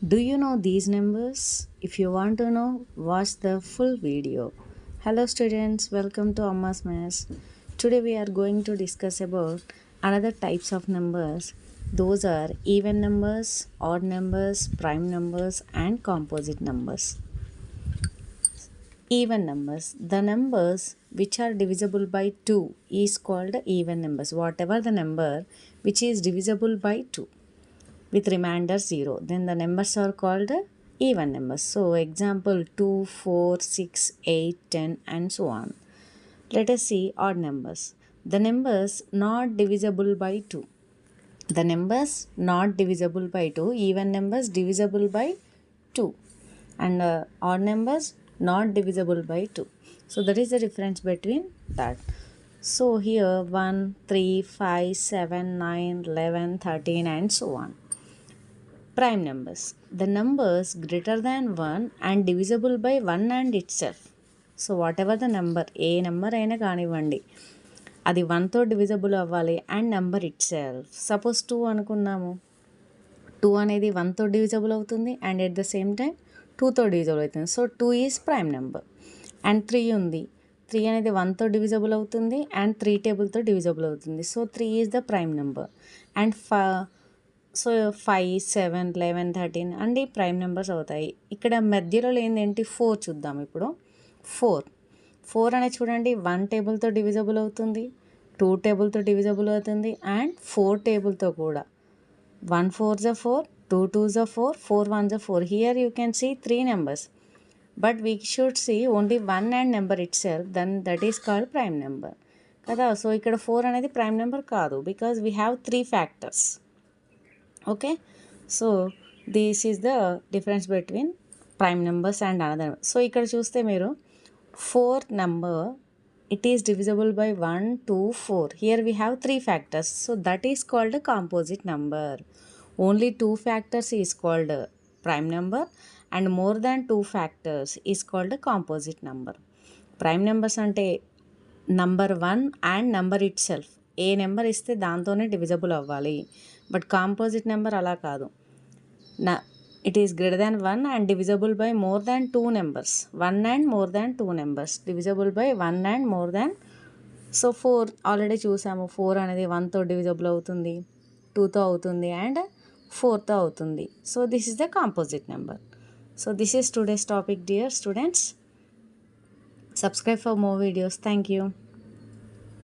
Do you know these numbers? If you want to know, watch the full video. Hello students, welcome to Amma's Maths. Today we are going to discuss about another types of numbers. Those are even numbers, odd numbers, prime numbers and composite numbers. Even numbers. The numbers which are divisible by 2 is called even numbers. Whatever the number which is divisible by 2 with remainder 0, then the numbers are called even numbers. So example 2, 4, 6, 8, 10 and so on. Let us see odd numbers. The numbers not divisible by 2. The numbers not divisible by 2, even numbers divisible by 2 and odd numbers not divisible by 2. So that is the difference between that. So here 1, 3, 5, 7, 9, 11, 13 and so on. Prime numbers. The numbers greater than 1 and divisible by 1 and itself. So whatever the number, A number అయినా కానివ్వండి, అది 1తో divisible అవ్వాలి and number it self. Suppose 2 అనుకున్నాము, 2 అనేది 1తో divisible అవుతుంది and at the same time 2తో divisible అవుతుంది. So 2 is prime number. And 3 ఉంది, 3 అనేది 1తో డివిజబుల్ అవుతుంది అండ్ 3 టేబుల్తో డివిజబుల్ అవుతుంది. So 3 is the prime number. And 5, 7, 11, 13 అండి ప్రైమ్ నెంబర్స్ అవుతాయి. ఇక్కడ మధ్యలో లేనిదేంటి 4 చూద్దాం ఇప్పుడు. 4 అనేది చూడండి 1 టేబుల్తో డివిజబుల్ అవుతుంది, 2 టేబుల్తో డివిజబుల్ అవుతుంది అండ్ 4 టేబుల్తో కూడా. 1 4s are 4, 2 2s are 4, 4 1s are 4. Here you can see 3 numbers. But we should see only one and number itself, then that is called prime number. కదా, సో ఇక్కడ 4 అనేది ప్రైమ్ నెంబర్ కాదు because we have 3 factors. Okay, so this is the difference between prime numbers and another. So ఇక్కడ చూస్తే మీరు 4 number it is divisible by 1, 2, 4. Here we have 3 factors. So that is called a composite number. Only 2 factors is called a prime number and more than 2 factors is called a composite number. Prime numbers అంటే number 1 and number itself. A number ఇస్తే దాంతోనే divisible అవ్వాలి. But composite number అలా కాదు. It is greater than 1 and divisible by more than 2 numbers. 1 and more than 2 numbers. Divisible by 1 and more than. So 4 already చూసాము. 4 అనేది 1తో divisible అవుతుంది, 2తో అవుతుంది అండ్ 4తో అవుతుంది. So this is the composite number. So this is today's topic dear students. Subscribe for more videos. Thank you.